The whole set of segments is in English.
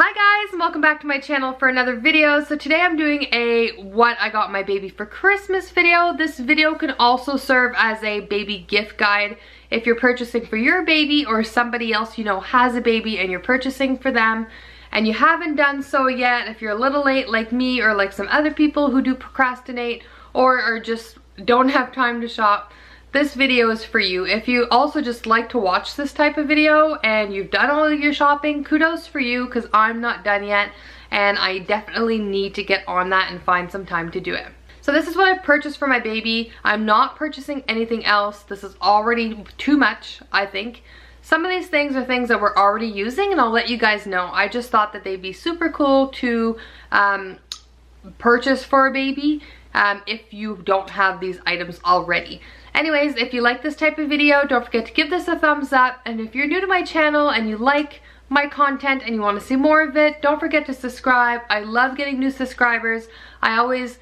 Hi guys, and welcome back to my channel for another video. So today I'm doing a what I got my baby for Christmas video. This video can also serve as a baby gift guide if you're purchasing for your baby or somebody else you know has a baby and you're purchasing for them and you haven't done so yet. If you're a little late like me or like some other people who do procrastinate or are just don't have time to shop, this video is for you. If you also just like to watch this type of video and you've done all of your shopping, kudos for you, because I'm not done yet and I definitely need to get on that and find some time to do it. So this is what I've purchased for my baby. I'm not purchasing anything else. This is already too much, I think. Some of these things are things that we're already using and I'll let you guys know. I just thought that they'd be super cool to purchase for a baby if you don't have these items already. Anyways, if you like this type of video, don't forget to give this a thumbs up. And if you're new to my channel and you like my content and you want to see more of it, don't forget to subscribe. I love getting new subscribers. I always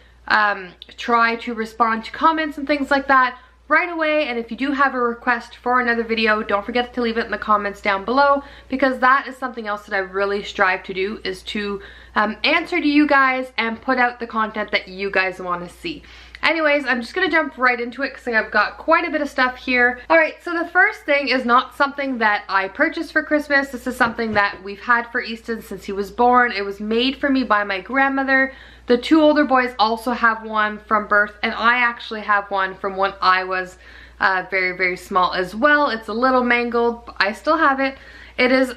try to respond to comments and things like that right away. And if you do have a request for another video, don't forget to leave it in the comments down below, because that is something else that I really strive to do, is to answer to you guys and put out the content that you guys want to see. Anyways, I'm just gonna jump right into it because I've got quite a bit of stuff here. Alright, so the first thing is not something that I purchased for Christmas. This is something that we've had for Easton since he was born. It was made for me by my grandmother. The two older boys also have one from birth, and I actually have one from when I was very, very small as well. It's a little mangled, but I still have it. It is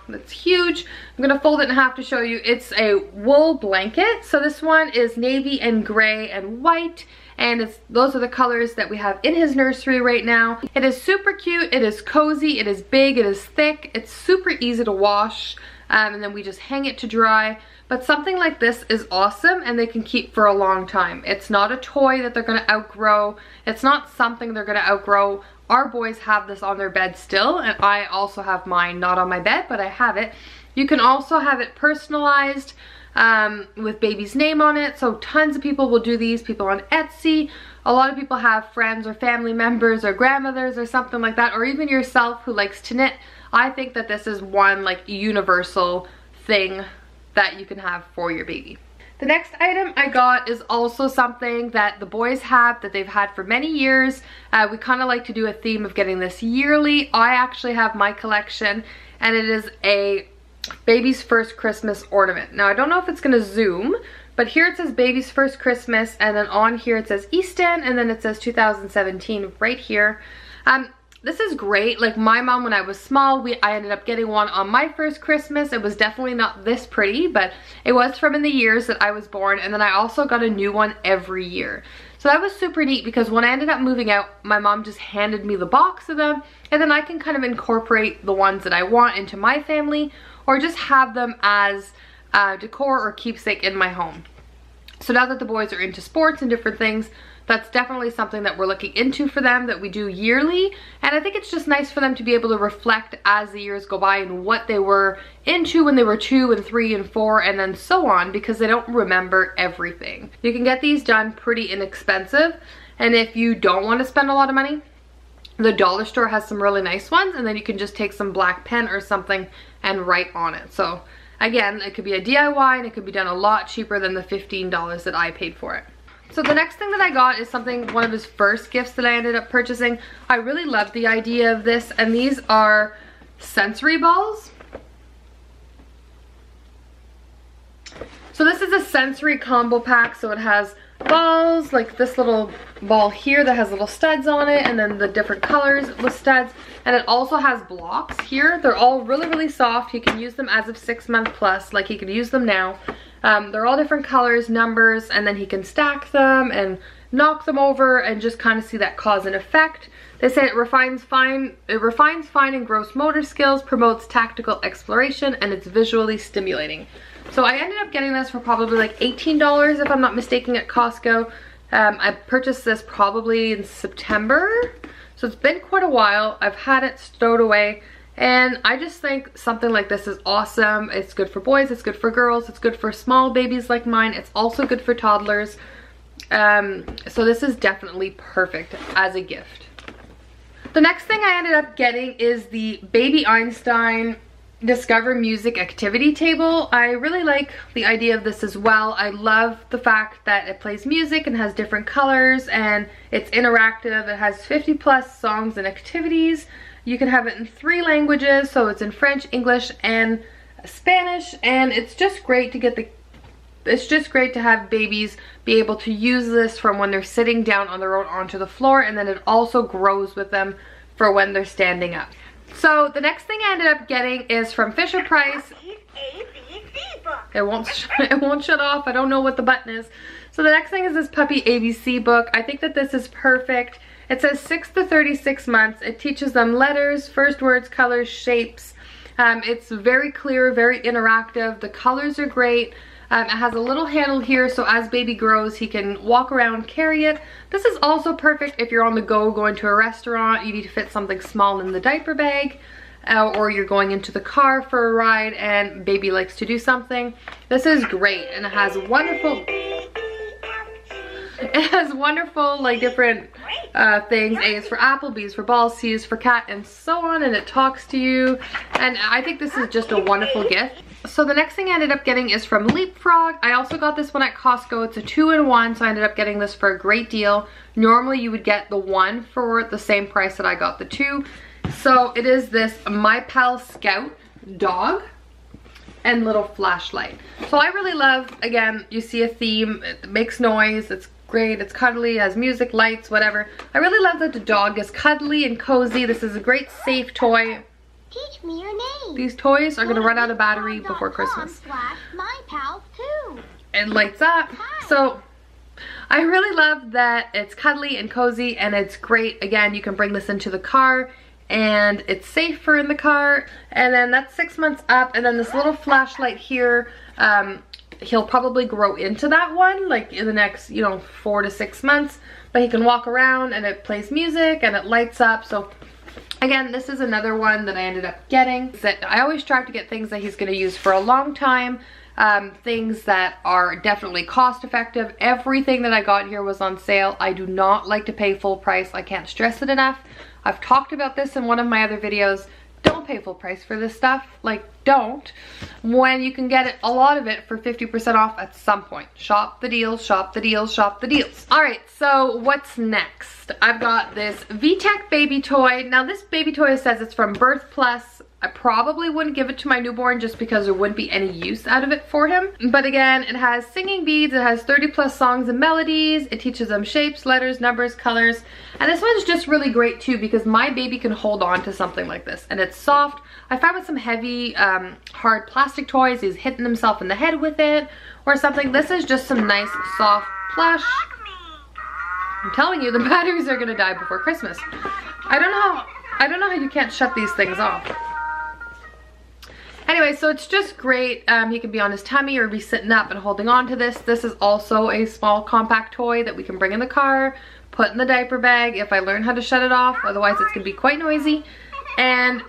it's huge. I'm gonna fold it in half to show you. It's a wool blanket. So this one is navy and gray and white, and those are the colors that we have in his nursery right now. It is super cute, it is cozy, it is big, it is thick, it's super easy to wash, and then we just hang it to dry. But something like this is awesome and they can keep for a long time. It's not a toy that they're gonna outgrow. It's not something they're gonna outgrow. Our boys have this on their bed still, and I also have mine, not on my bed, but I have it. You can also have it personalized with baby's name on it. So tons of people will do these, people on Etsy. A lot of people have friends or family members or grandmothers or something like that, or even yourself who likes to knit. I think that this is one like universal thing that you can have for your baby. The next item I got is also something that the boys have, that they've had for many years. We kind of like to do a theme of getting this yearly. I actually have my collection, and it is a baby's first Christmas ornament. Now I don't know if it's gonna zoom, but here it says baby's first Christmas, and then on here it says Easton, and then it says 2017 right here. This is great. Like my mom, when I was small, I ended up getting one on my first Christmas. It was definitely not this pretty, but it was from in the years that I was born, and then I also got a new one every year. So that was super neat, because when I ended up moving out, my mom just handed me the box of them, and then I can kind of incorporate the ones that I want into my family, or just have them as decor or keepsake in my home. So now that the boys are into sports and different things, that's definitely something that we're looking into for them, that we do yearly. And I think it's just nice for them to be able to reflect as the years go by and what they were into when they were 2 and 3 and 4 and then so on, because they don't remember everything. You can get these done pretty inexpensive, and if you don't want to spend a lot of money, the dollar store has some really nice ones, and then you can just take some black pen or something and write on it. So again, it could be a DIY and it could be done a lot cheaper than the $15 that I paid for it. So the next thing that I got is one of his first gifts that I ended up purchasing. I really loved the idea of this, and these are sensory balls. So this is a sensory combo pack, so it has balls, like this little ball here that has little studs on it, and then the different colors with studs, and it also has blocks here. They're all really, really soft. He can use them as of 6 month plus, like he could use them now. They're all different colors, numbers, and then he can stack them and knock them over and just kind of see that cause and effect. They say it refines fine and gross motor skills, promotes tactical exploration, and it's visually stimulating. So I ended up getting this for probably like $18 if I'm not mistaken at Costco. I purchased this probably in September, so it's been quite a while. I've had it stowed away. And I just think something like this is awesome. It's good for boys, it's good for girls, it's good for small babies like mine. It's also good for toddlers. So this is definitely perfect as a gift. The next thing I ended up getting is the Baby Einstein Discover Music Activity Table. I really like the idea of this as well. I love the fact that it plays music and has different colors and it's interactive. It has 50+ songs and activities. You can have it in 3 languages, so it's in French, English, and Spanish, and it's just great to get it's just great to have babies be able to use this from when they're sitting down on their own onto the floor, and then it also grows with them for when they're standing up. So the next thing I ended up getting is from Fisher-Price. It won't shut off. I don't know what the button is. So the next thing is this puppy ABC book. I think that this is perfect. It says 6 to 36 months. It teaches them letters, first words, colors, shapes. It's very clear, very interactive. The colors are great. It has a little handle here, so as baby grows, he can walk around, carry it. This is also perfect if you're on the go, going to a restaurant, you need to fit something small in the diaper bag, or you're going into the car for a ride and baby likes to do something. This is great, and it has wonderful like different things. A is for apple, B is for ball, C is for cat, and so on, and it talks to you, and I think this is just a wonderful gift. So the next thing I ended up getting is from Leapfrog. I also got this one at Costco. It's a 2-in-1, so I ended up getting this for a great deal. Normally you would get the 1 for the same price that I got the 2. So it is this My Pal Scout dog and little flashlight. So I really love, again, you see a theme, it makes noise, it's great, it's cuddly, it has music, lights, whatever. I really love that the dog is cuddly and cozy. This is a great safe toy. Teach me your name. These toys are going to run out of battery before Christmas. It lights up. Hi. So I really love that it's cuddly and cozy, and it's great. Again, you can bring this into the car and it's safer in the car. And then that's 6 months up, and then this little flashlight here, he'll probably grow into that one like in the next, you know, 4 to 6 months, but he can walk around and it plays music and it lights up. So again, this is another one that I ended up getting. I always try to get things that he's going to use for a long time, things that are definitely cost effective. Everything that I got here was on sale. I do not like to pay full price. I can't stress it enough. I've talked about this in one of my other videos. Don't pay full price for this stuff. Like, don't. When you can get a lot of it for 50% off at some point. Shop the deals, shop the deals, shop the deals. Alright, so what's next? I've got this Vtech Baby Toy. Now this baby toy says it's from Birth Plus. I probably wouldn't give it to my newborn just because there wouldn't be any use out of it for him. But again, it has singing beads, it has 30+ songs and melodies, it teaches them shapes, letters, numbers, colors. And this one's just really great too because my baby can hold on to something like this, and it's soft. I found with some heavy, hard plastic toys, he's hitting himself in the head with it or something. This is just some nice, soft plush. I'm telling you, the batteries are gonna die before Christmas. I don't know how you can't shut these things off. Anyway, so it's just great. He can be on his tummy or be sitting up and holding on to this. This is also a small compact toy that we can bring in the car, put in the diaper bag if I learn how to shut it off. Otherwise, it's gonna be quite noisy. And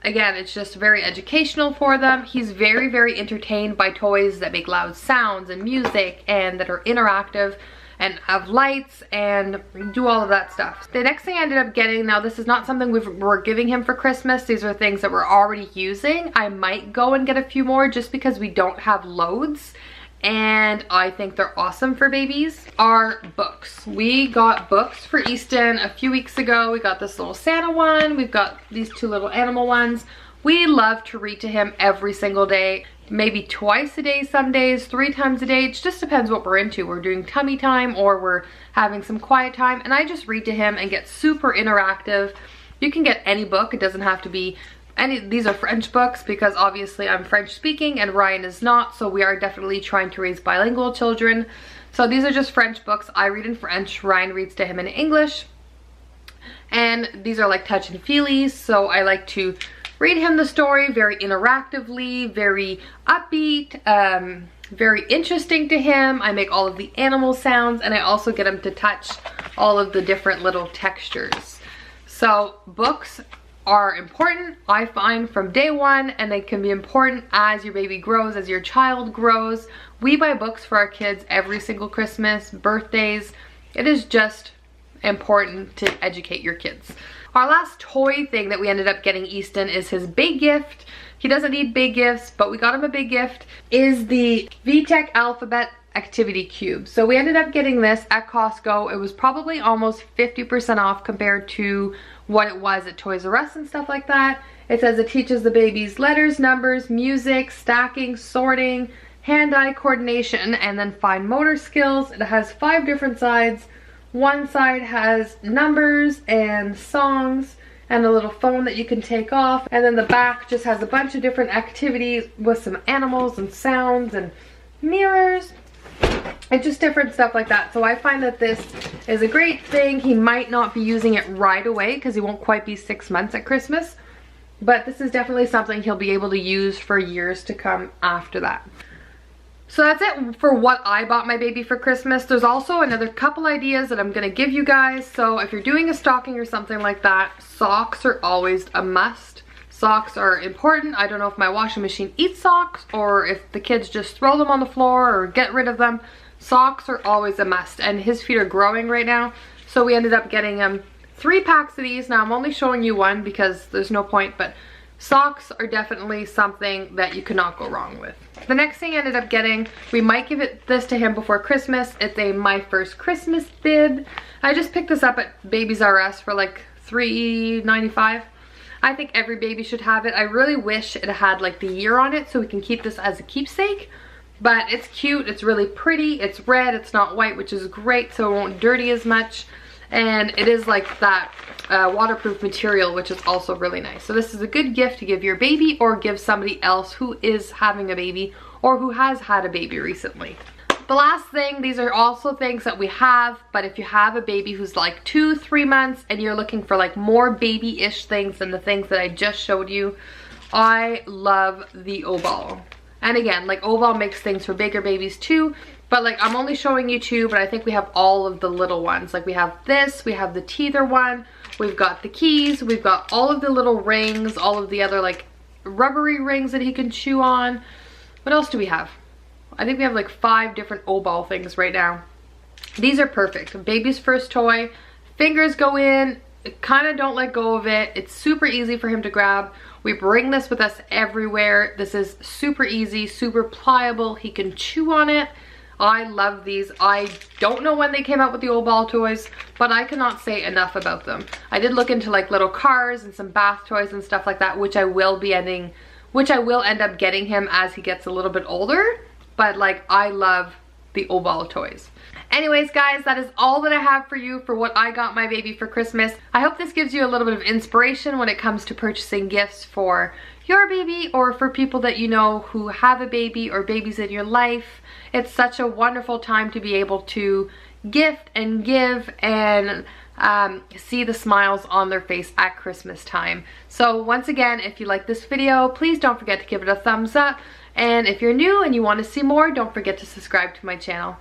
again, it's just very educational for them. He's very, very entertained by toys that make loud sounds and music and that are interactive and have lights and do all of that stuff. The next thing I ended up getting, now this is not something we're giving him for Christmas. These are things that we're already using. I might go and get a few more just because we don't have loads. And I think they're awesome for babies, are books. We got books for Easton a few weeks ago. We got this little Santa one. We've got these 2 little animal ones. We love to read to him every single day, maybe twice a day some days, 3 times a day. It just depends what we're into. We're doing tummy time or we're having some quiet time, and I just read to him and get super interactive. You can get any book. It doesn't have to be any. These are French books because obviously I'm French speaking and Ryan is not, so we are definitely trying to raise bilingual children. So these are just French books. I read in French, Ryan reads to him in English, and these are like touch and feelies, so I like to read him the story very interactively, very upbeat, very interesting to him. I make all of the animal sounds, and I also get him to touch all of the different little textures. So books are important, I find, from day one, and they can be important as your baby grows, as your child grows. We buy books for our kids every single Christmas, birthdays. It is just important to educate your kids. Our last toy thing that we ended up getting Easton is his big gift. He doesn't need big gifts, but we got him a big gift, is the Vtech Alphabet Activity Cube. So we ended up getting this at Costco. It was probably almost 50% off compared to what it was at Toys R Us and stuff like that. It says it teaches the babies letters, numbers, music, stacking, sorting, hand-eye coordination, and then fine motor skills. It has 5 different sides. One side has numbers and songs and a little phone that you can take off, and then the back just has a bunch of different activities with some animals and sounds and mirrors and just different stuff like that. So I find that this is a great thing. He might not be using it right away because he won't quite be 6 months at Christmas, but this is definitely something he'll be able to use for years to come after that. So that's it for what I bought my baby for Christmas. There's also another couple ideas that I'm going to give you guys. So if you're doing a stocking or something like that, socks are always a must. Socks are important. I don't know if my washing machine eats socks or if the kids just throw them on the floor or get rid of them. Socks are always a must, and his feet are growing right now. So we ended up getting him 3 packs of these. Now I'm only showing you one because there's no point, but socks are definitely something that you cannot go wrong with. The next thing I ended up getting, we might give this to him before Christmas. It's a My First Christmas bib. I just picked this up at Babies R Us for like $3.95. I think every baby should have it. I really wish it had like the year on it so we can keep this as a keepsake. But it's cute, it's really pretty, it's red, it's not white, which is great, so it won't dirty as much. And it is like that waterproof material, which is also really nice. So this is a good gift to give your baby or give somebody else who is having a baby or who has had a baby recently. The last thing, these are also things that we have, but if you have a baby who's like 2-3 months and you're looking for like more baby-ish things than the things that I just showed you, I love the O-Ball. And again, like O-Ball makes things for bigger babies too, but like I'm only showing you 2, but I think we have all of the little ones. Like we have this, we have the teether one, we've got the keys, we've got all of the little rings, all of the other like rubbery rings that he can chew on. What else do we have? I think we have like 5 different O-Ball things right now. These are perfect. Baby's first toy. Fingers go in, kind of don't let go of it. It's super easy for him to grab. We bring this with us everywhere. This is super easy, super pliable. He can chew on it. I love these. I don't know when they came out with the O-Ball toys, but I cannot say enough about them. I did look into like little cars and some bath toys and stuff like that, which I will end up getting him as he gets a little bit older. But like, I love the O-Ball toys. Anyways, guys, that is all that I have for you for what I got my baby for Christmas. I hope this gives you a little bit of inspiration when it comes to purchasing gifts for your baby or for people that you know who have a baby or babies in your life. It's such a wonderful time to be able to gift and give and see the smiles on their face at Christmas time. So once again, if you like this video, please don't forget to give it a thumbs up. And if you're new and you want to see more, don't forget to subscribe to my channel.